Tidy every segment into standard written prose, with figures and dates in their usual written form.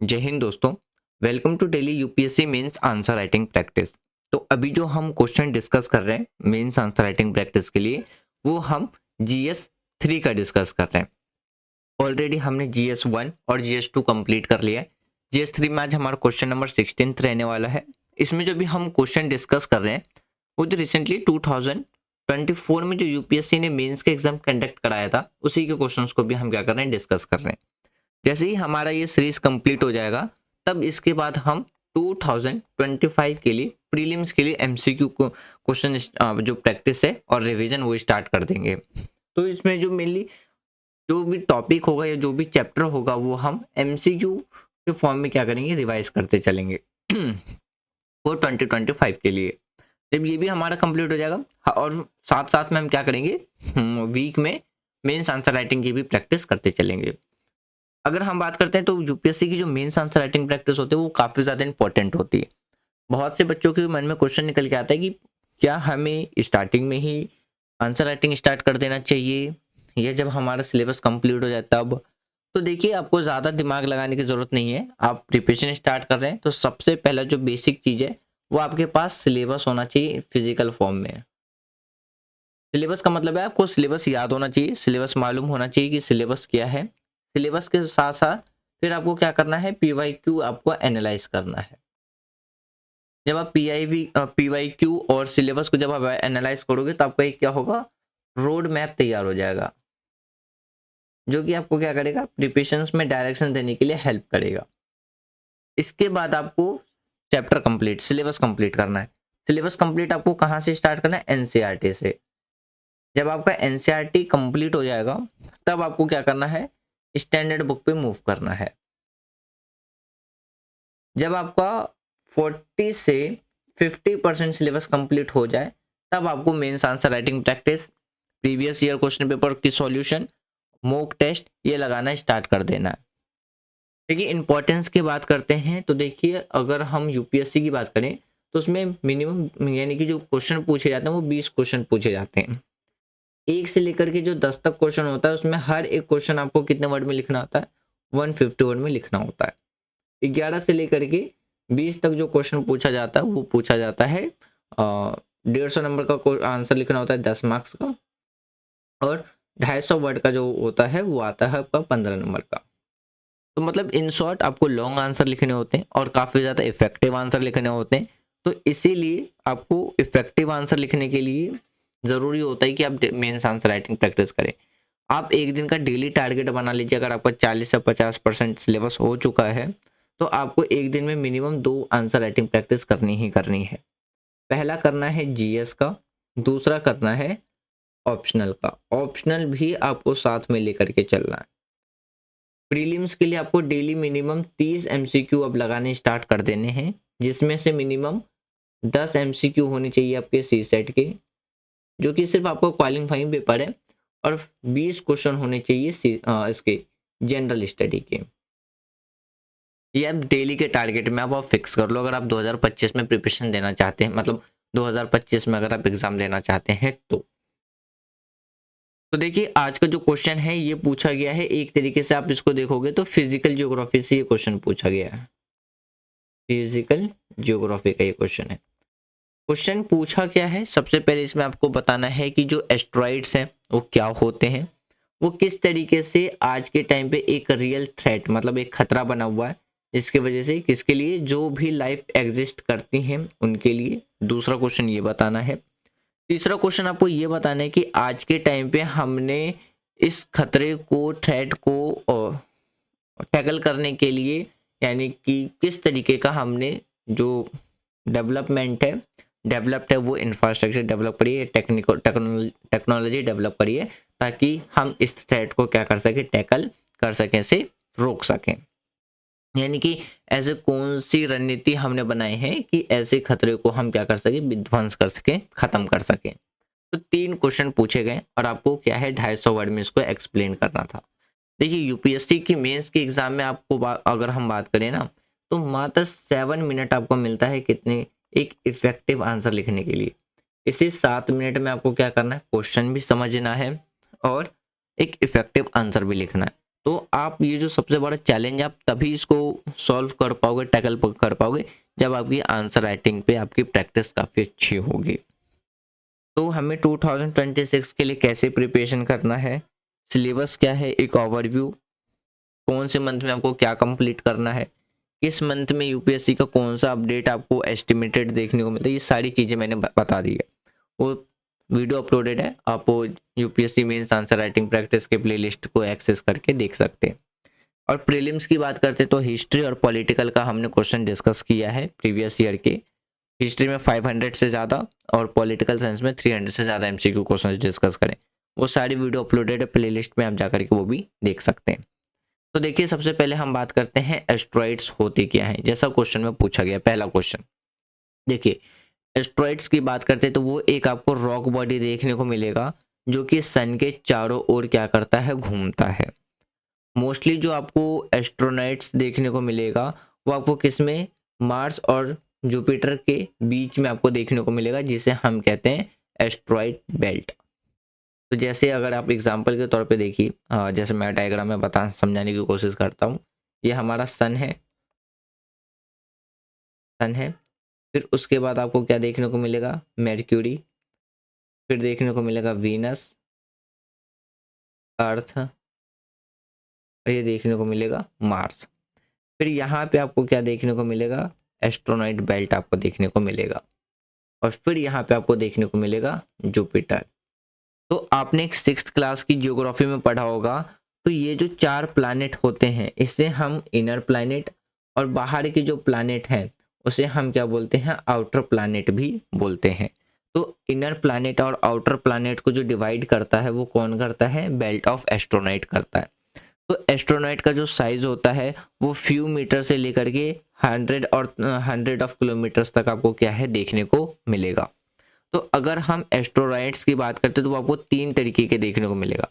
जय हिंद दोस्तों। Welcome to daily UPSC mains answer writing practice. तो अभी जो हम क्वेश्चन डिस्कस कर रहे हैं मेंस आंसर राइटिंग प्रैक्टिस के लिए, वो हम जीएस 3 का डिस्कस कर रहे हैं। ऑलरेडी हमने जीएस 1 और जीएस 2 कंप्लीट कर लिया है। जीएस 3 में आज हमारा क्वेश्चन नंबर 16 रहने वाला है। इसमें जो भी हम क्वेश्चन डिस्कस कर रहे हैं वो जो रिसेंटली 2024 में जो यूपीएससी ने मेंस के एग्जाम कंडक्ट कराया था, उसी के क्वेश्चंस को भी हम क्या कर रहे हैं, डिस्कस कर रहे हैं। जैसे ही हमारा ये सीरीज कंप्लीट हो जाएगा, तब इसके बाद हम 2025 के लिए प्रीलिम्स के लिए एमसीक्यू को क्वेश्चन जो प्रैक्टिस है और रिवीजन वो स्टार्ट कर देंगे। तो इसमें जो मेनली जो भी टॉपिक होगा या जो भी चैप्टर होगा वो हम एमसीक्यू के फॉर्म में क्या करेंगे, रिवाइज करते चलेंगे वो 2025 के लिए। जब ये भी हमारा कंप्लीट हो जाएगा और साथ साथ में हम क्या करेंगे, वीक में मेंस आंसर राइटिंग की भी प्रैक्टिस करते चलेंगे। अगर हम बात करते हैं तो यूपीएससी की जो मेंस आंसर राइटिंग प्रैक्टिस होती है वो काफ़ी ज़्यादा इंपॉर्टेंट होती है। बहुत से बच्चों के मन में क्वेश्चन निकल के आता है कि क्या हमें स्टार्टिंग में ही आंसर राइटिंग स्टार्ट कर देना चाहिए या जब हमारा सिलेबस कंप्लीट हो जाए तब। तो देखिए, आपको ज़्यादा दिमाग लगाने की ज़रूरत नहीं है। आप प्रिपरेशन स्टार्ट कर रहे हैं तो सबसे पहला जो बेसिक चीज़ है वो आपके पास सिलेबस होना चाहिए फिजिकल फॉर्म में। सिलेबस का मतलब है आपको सिलेबस याद होना चाहिए, सिलेबस मालूम होना चाहिए कि सिलेबस क्या है। सिलेबस के साथ साथ फिर आपको क्या करना है, पीवाईक्यू आपको एनालाइज करना है। जब आप पीवाईक्यू और सिलेबस को जब आप एनालाइज करोगे तो आपका एक क्या होगा, रोड मैप तैयार हो जाएगा, जो कि आपको क्या करेगा, प्रिपरेशंस में डायरेक्शन देने के लिए हेल्प करेगा। इसके बाद आपको चैप्टर कंप्लीट, सिलेबस कंप्लीट करना है। सिलेबस कंप्लीट आपको कहाँ से स्टार्ट करना है, एनसीईआरटी से। जब आपका एनसीईआरटी कंप्लीट हो जाएगा तब आपको क्या करना है, स्टैंडर्ड बुक पे मूव करना है। जब आपका 40 से 50% सिलेबस कंप्लीट हो जाए तब आपको mains answer writing practice, previous year question paper की सॉल्यूशन, मॉक टेस्ट ये लगाना स्टार्ट कर देना है। देखिए, इंपॉर्टेंस की बात करते हैं तो देखिए, अगर हम यूपीएससी की बात करें तो उसमें मिनिमम यानी कि जो क्वेश्चन पूछे जाते हैं वो 20 क्वेश्चन पूछे जाते हैं। 1 से लेकर के जो 10 तक क्वेश्चन होता है उसमें हर एक क्वेश्चन आपको कितने वर्ड में लिखना होता है, 150 वर्ड में लिखना होता है। 11 से लेकर के 20 तक जो क्वेश्चन पूछा जाता है वो पूछा जाता है 150 नंबर का आंसर लिखना होता है 10 मार्क्स का, और 250 वर्ड का जो होता है वो आता है आपका 15 नंबर का। तो मतलब इन शॉर्ट आपको लॉन्ग आंसर लिखने होते हैं और काफ़ी ज़्यादा इफेक्टिव आंसर लिखने होते हैं। तो इसीलिए आपको इफेक्टिव आंसर लिखने के लिए ज़रूरी होता है कि आप मेंस आंसर राइटिंग प्रैक्टिस करें। आप एक दिन का डेली टारगेट बना लीजिए। अगर आपका 40 से 50% सिलेबस हो चुका है तो आपको एक दिन में मिनिमम 2 आंसर राइटिंग प्रैक्टिस करनी ही करनी है। पहला करना है जीएस का, दूसरा करना है ऑप्शनल का। ऑप्शनल भी आपको साथ में लेकर के चलना है। प्रीलिम्स के लिए आपको डेली मिनिमम 30 एमसीक्यू अब लगाने स्टार्ट कर देने हैं, जिसमें से मिनिमम 10 एमसीक्यू होने चाहिए आपके सी सेट के, जो कि सिर्फ आपको क्वालिफाइंग पेपर है, और 20 क्वेश्चन होने चाहिए इसके जनरल स्टडी के। ये आप डेली के टारगेट में आप फिक्स कर लो, अगर आप 2025 में प्रिपरेशन देना चाहते हैं, मतलब 2025 में अगर आप एग्जाम देना चाहते हैं तो देखिए, आज का जो क्वेश्चन है ये पूछा गया है, एक तरीके से आप इसको देखोगे तो फिजिकल ज्योग्राफी से ये क्वेश्चन पूछा गया है। फिजिकल ज्योग्राफी का ये क्वेश्चन है। क्वेश्चन पूछा क्या है, सबसे पहले इसमें आपको बताना है कि जो एस्ट्रॉइड्स हैं वो क्या होते हैं, वो किस तरीके से आज के टाइम पे एक रियल थ्रेट, मतलब एक खतरा बना हुआ है, जिसकी वजह से किसके लिए, जो भी लाइफ एग्जिस्ट करती हैं उनके लिए। दूसरा क्वेश्चन ये बताना है। तीसरा क्वेश्चन आपको ये बताना है कि आज के टाइम पे हमने इस खतरे को, थ्रेट को टैकल करने के लिए, यानी कि किस तरीके का हमने जो डेवलपमेंट है, डेवलप्ड है, वो इंफ्रास्ट्रक्चर डेवलप करिए, टेक्नोलॉजी डेवलप करिए, ताकि हम इस थ्रेट को क्या कर सकें, टैकल कर सकें, से रोक सकें। यानी कि ऐसे कौन सी रणनीति हमने बनाई है कि ऐसे खतरे को हम क्या कर सकें, विध्वंस कर सकें, खत्म कर सकें। तो 3 क्वेश्चन पूछे गए और आपको क्या है, 250 वर्ड में इसको एक्सप्लेन करना था। देखिए, यूपीएससी की मेंस के एग्जाम में आपको अगर हम बात करें ना, तो मात्र 7 मिनट आपको मिलता है, कितने, एक इफेक्टिव आंसर लिखने के लिए। इसी 7 मिनट में आपको क्या करना है, क्वेश्चन भी समझना है और एक इफेक्टिव आंसर भी लिखना है। तो आप ये जो सबसे बड़ा चैलेंज, आप तभी इसको सॉल्व कर पाओगे, टैकल कर पाओगे, जब आपकी आंसर राइटिंग पे आपकी प्रैक्टिस काफ़ी अच्छी होगी। तो हमें 2026 के लिए कैसे प्रिपरेशन करना है, सिलेबस क्या है, एक ओवरव्यू, कौन से मंथ में आपको क्या कंप्लीट करना है, किस मंथ में यूपीएससी का कौन सा अपडेट आपको एस्टिमेटेड देखने को मिलता है, ये सारी चीज़ें मैंने बता दी है। वो वीडियो अपलोडेड है, आप वो UPSC mains answer writing practice के प्लेलिस्ट को एक्सेस करके देख सकते हैं। और प्रीलिम्स की बात करते तो हिस्ट्री और पॉलिटिकल का हमने क्वेश्चन डिस्कस किया है प्रीवियस ईयर के। हिस्ट्री में 500 से ज़्यादा और पॉलिटिकल साइंस में 300 से ज़्यादा एमसीक्यू क्वेश्चन डिस्कस करें। वो सारी वीडियो अपलोडेड है प्लेलिस्ट में, आप जाकर के वो भी देख सकते हैं। तो देखिए, सबसे पहले हम बात करते हैं एस्ट्रॉइड्स होते क्या हैं, जैसा क्वेश्चन में पूछा गया। पहला क्वेश्चन देखिए, एस्ट्रॉइड्स की बात करते हैं तो वो एक आपको रॉक बॉडी देखने को मिलेगा जो कि सन के चारों ओर क्या करता है, घूमता है। मोस्टली जो आपको एस्ट्रोनॉइट्स देखने को मिलेगा वो आपको किस में, मार्स और जुपिटर के बीच में आपको देखने को मिलेगा, जिसे हम कहते हैं एस्ट्रॉइड बेल्ट। तो जैसे अगर आप एग्जांपल के तौर पे देखिए, जैसे मैं डायग्राम में बता समझाने की कोशिश करता हूँ। ये हमारा सन है, सन है। फिर उसके बाद आपको क्या देखने को मिलेगा, मेर्क्यूरी। फिर देखने को मिलेगा वीनस, अर्थ, और ये देखने को मिलेगा मार्स। फिर यहाँ पे आपको क्या देखने को मिलेगा, एस्ट्रोनॉइट बेल्ट आपको देखने को मिलेगा। और फिर यहाँ पे आपको देखने को मिलेगा जुपिटर। तो आपने एक 6th क्लास की जियोग्राफी में पढ़ा होगा, तो ये जो 4 प्लैनेट होते हैं इसे हम इनर प्लैनेट, और बाहर के जो प्लैनेट हैं उसे हम क्या बोलते हैं, आउटर प्लैनेट भी बोलते हैं। तो इनर प्लैनेट और आउटर प्लैनेट को जो डिवाइड करता है वो कौन करता है, बेल्ट ऑफ एस्ट्रोनॉइट करता है। तो एस्ट्रोनॉइट का जो साइज होता है वो फ्यू मीटर से लेकर के 100 ऑफ किलोमीटर्स तक आपको क्या है, देखने को मिलेगा। तो अगर हम एस्ट्रोनॉइट्स की बात करते हैं तो वो आपको 3 तरीके के देखने को मिलेगा।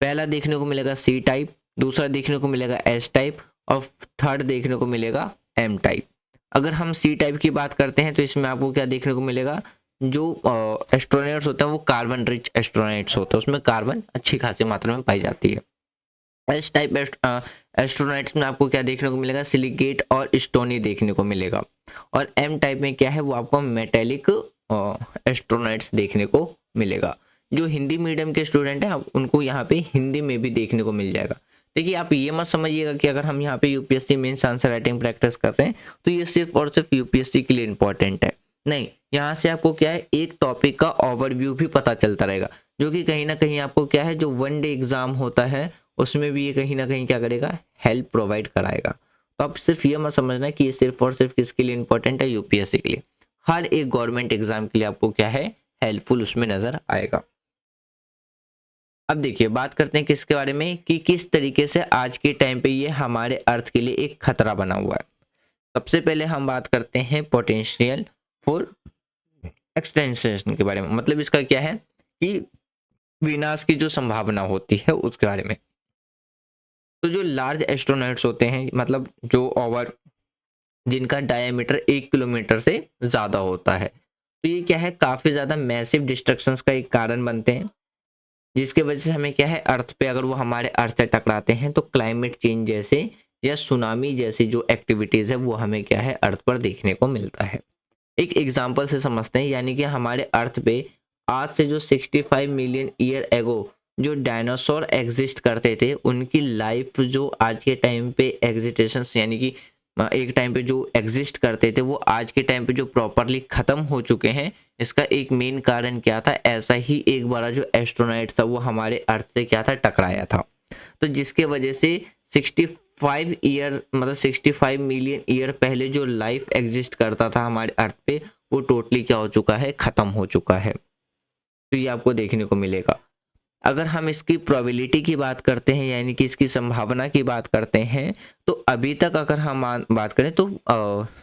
पहला देखने को मिलेगा सी टाइप, दूसरा देखने को मिलेगा एस टाइप, और थर्ड देखने को मिलेगा एम टाइप। अगर हम सी टाइप की बात करते हैं तो इसमें आपको क्या देखने को मिलेगा, जो एस्ट्रोनॉइट्स होते हैं वो कार्बन रिच एस्ट्रोनॉइट्स होते हैं, उसमें कार्बन अच्छी खासी मात्रा में पाई जाती है। एस टाइप एस्ट्रोनॉइट्स में आपको क्या देखने को मिलेगा, सिलिकेट और स्टोनी देखने को मिलेगा। और एम टाइप में क्या है, वो आपको मेटेलिक एस्ट्रोनॉइट्स देखने को मिलेगा। जो हिंदी मीडियम के स्टूडेंट हैं उनको यहाँ पे हिंदी में भी देखने को मिल जाएगा। देखिए, आप ये मत समझिएगा कि अगर हम यहाँ पे UPSC mains answer writing practice कर रहे हैं तो ये सिर्फ और सिर्फ यूपीएससी के लिए इंपॉर्टेंट है। नहीं, यहाँ से आपको क्या है, एक टॉपिक का ओवरव्यू भी पता चलता रहेगा, जो कि कहीं ना कहीं आपको क्या है, जो 1 डे एग्जाम होता है उसमें भी ये कहीं ना कहीं क्या करेगा, हेल्प प्रोवाइड कराएगा। तो आप सिर्फ ये मत समझना कि ये सिर्फ और सिर्फ किसके लिए इंपॉर्टेंट है, यूपीएससी के लिए। हर एक गवर्नमेंट एग्जाम के लिए आपको क्या है, हेल्पफुल उसमें नजर आएगा। अब देखिए, बात करते हैं किसके बारे में, कि किस तरीके से आज के टाइम पे ये हमारे अर्थ के लिए एक खतरा बना हुआ है। सबसे पहले हम बात करते हैं पोटेंशियल फॉर एक्सटेंशन के बारे में। मतलब इसका क्या है कि विनाश की जो संभावना होती है उसके बारे में। तो जो लार्ज एस्ट्रोनॉट्स होते हैं, मतलब जो ओवर, जिनका डायमीटर 1 किलोमीटर से ज़्यादा होता है, तो ये क्या है, काफ़ी ज़्यादा मैसिव डिस्ट्रक्शंस का एक कारण बनते हैं, जिसके वजह से हमें क्या है, अर्थ पे अगर वो हमारे अर्थ से टकराते हैं तो क्लाइमेट चेंज जैसे या सुनामी जैसी जो एक्टिविटीज़ है वो हमें क्या है, अर्थ पर देखने को मिलता है। एक एग्जाम्पल से समझते हैं, यानी कि हमारे अर्थ पे आज से जो 65 मिलियन ईयर एगो जो डायनासोर एग्जिस्ट करते थे, उनकी लाइफ जो आज के टाइम पे एग्जिस्टेशंस, यानी कि एक टाइम पे जो एग्जिस्ट करते थे वो आज के टाइम पे जो प्रॉपरली ख़त्म हो चुके हैं। इसका एक मेन कारण क्या था, ऐसा ही एक बार जो एस्ट्रोनॉइट था वो हमारे अर्थ से क्या था, टकराया था। तो जिसके वजह से 65 ईयर, मतलब 65 मिलियन ईयर पहले जो लाइफ एग्जिस्ट करता था हमारे अर्थ पे, वो टोटली क्या हो चुका है, ख़त्म हो चुका है। तो ये आपको देखने को मिलेगा। अगर हम इसकी प्रोबेबिलिटी की बात करते हैं, यानी कि इसकी संभावना की बात करते हैं, तो अभी तक अगर हम बात करें तो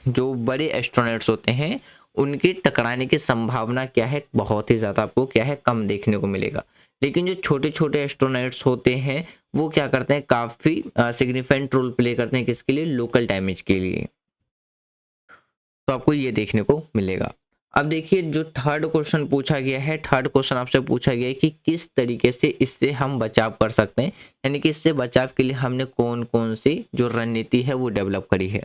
जो बड़े एस्ट्रोनॉट्स होते हैं उनके टकराने की संभावना क्या है, बहुत ही ज़्यादा आपको क्या है, कम देखने को मिलेगा। लेकिन जो छोटे छोटे एस्ट्रोनॉट्स होते हैं वो क्या करते हैं, काफ़ी सिग्निफिकेंट रोल प्ले करते हैं, किसके लिए, लोकल डैमेज के लिए। तो आपको ये देखने को मिलेगा। अब देखिए जो थर्ड क्वेश्चन पूछा गया है, थर्ड क्वेश्चन आपसे पूछा गया है कि किस तरीके से इससे हम बचाव कर सकते हैं, यानी कि इससे बचाव के लिए हमने कौन कौन सी जो रणनीति है वो डेवलप करी है।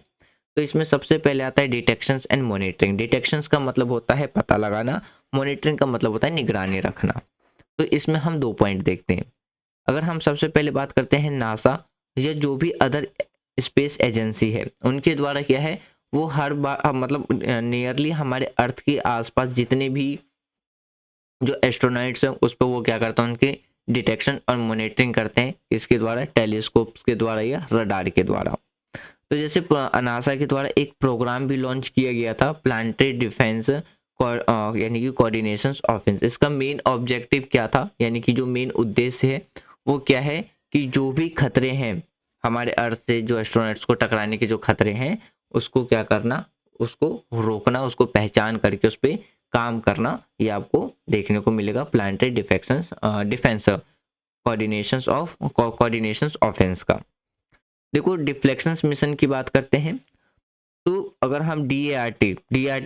तो इसमें सबसे पहले आता है डिटेक्शंस एंड मॉनिटरिंग। डिटेक्शंस का मतलब होता है पता लगाना, मॉनिटरिंग का मतलब होता है निगरानी रखना। तो इसमें हम 2 पॉइंट देखते हैं। अगर हम सबसे पहले बात करते हैं नासा या जो भी अदर स्पेस एजेंसी है, उनके द्वारा क्या है वो हर बार मतलब नियरली हमारे अर्थ के आसपास जितने भी जो एस्ट्रोनॉइट्स हैं उस पर वो क्या करता है उनके डिटेक्शन और मॉनिटरिंग करते हैं, इसके द्वारा टेलीस्कोप्स के द्वारा या रडार के द्वारा। तो जैसे नासा के द्वारा एक प्रोग्राम भी लॉन्च किया गया था, प्लानिटरी डिफेंस यानी कि कोऑर्डिनेशन ऑफेंस। इसका मेन ऑब्जेक्टिव क्या था, यानी कि जो मेन उद्देश्य है वो क्या है कि जो भी खतरे हैं हमारे अर्थ से, जो एस्ट्रोनॉट्स को टकराने के जो खतरे हैं उसको क्या करना, उसको रोकना, उसको पहचान करके उस पर काम करना, ये आपको देखने को मिलेगा प्लानिटरी डिफेंस कोऑर्डिनेशन ऑफेंस का। देखो डिफ्लेक्शंस मिशन की बात करते हैं, तो अगर हम डी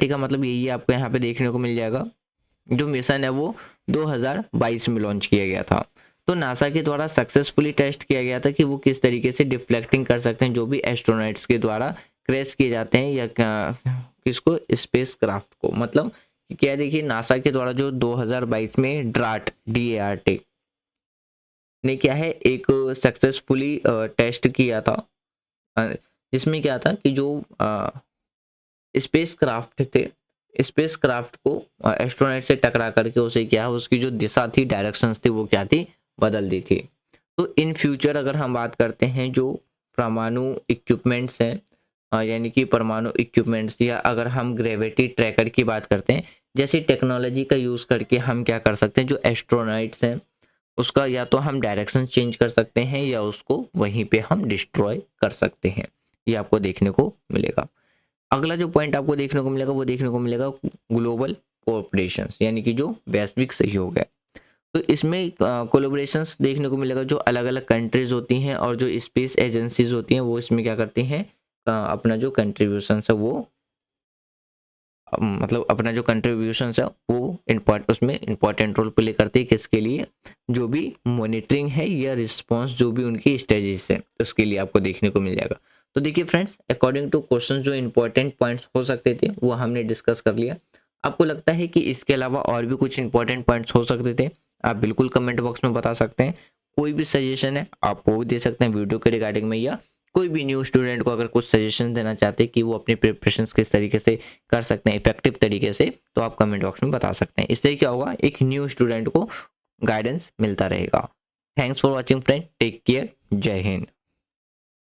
का मतलब यही आपको यहाँ पे देखने को मिल जाएगा। जो मिशन है वो 2022 में लॉन्च किया गया था। तो नासा के द्वारा सक्सेसफुली टेस्ट किया गया था कि वो किस तरीके से डिफ्लेक्टिंग कर सकते हैं जो भी एस्ट्रोनॉट्स के द्वारा क्रैश किए जाते हैं या किसको, स्पेस क्राफ्ट को। मतलब क्या देखिए नासा के द्वारा जो 2022 में DART ने क्या है एक सक्सेसफुली टेस्ट किया था, जिसमें क्या था कि जो स्पेस क्राफ्ट थे, स्पेस क्राफ्ट को एस्ट्रोनॉट से टकरा करके उसे क्या उसकी जो दिशा थी, डायरेक्शंस थी, वो क्या थी, बदल दी थी। तो इन फ्यूचर अगर हम बात करते हैं जो परमाणु इक्विपमेंट्स हैं, यानी कि परमाणु इक्विपमेंट्स, या अगर हम ग्रेविटी ट्रैकर की बात करते हैं, जैसी टेक्नोलॉजी का यूज़ करके हम क्या कर सकते हैं, जो एस्ट्रोनॉट्स हैं उसका या तो हम डायरेक्शन चेंज कर सकते हैं या उसको वहीं पे हम डिस्ट्रॉय कर सकते हैं, ये आपको देखने को मिलेगा। अगला जो पॉइंट आपको देखने को मिलेगा वो देखने को मिलेगा ग्लोबल कोऑपरेशंस, यानी कि जो वैश्विक सहयोग है। तो इसमें कोलैबोरेशंस देखने को मिलेगा, जो अलग अलग कंट्रीज होती हैं और जो स्पेस एजेंसीज होती हैं वो इसमें क्या करती हैं, अपना जो कंट्रीब्यूशन है वो मतलब अपना जो कंट्रीब्यूशन है वो उसमें इम्पोर्टेंट रोल प्ले करती है, किसके लिए, जो भी मॉनिटरिंग है या रिस्पांस जो भी उनकी स्टेजेस है उसके लिए आपको देखने को मिल जाएगा। तो देखिए फ्रेंड्स, अकॉर्डिंग टू क्वेश्चन जो इंपॉर्टेंट पॉइंट्स हो सकते थे वो हमने डिस्कस कर लिया। आपको लगता है कि इसके अलावा और भी कुछ इंपॉर्टेंट पॉइंट्स हो सकते थे, आप बिल्कुल कमेंट बॉक्स में बता सकते हैं। कोई भी सजेशन है आप वो भी दे सकते हैं वीडियो के रिगार्डिंग में, या कोई भी न्यू स्टूडेंट को अगर कुछ सजेशन देना चाहते हैं कि वो अपनी प्रिपरेशंस किस तरीके से कर सकते हैं इफेक्टिव तरीके से, तो आप कमेंट बॉक्स में बता सकते हैं। इससे क्या होगा, एक न्यू स्टूडेंट को गाइडेंस मिलता रहेगा। Thanks for watching friend, take care, जय हिंद।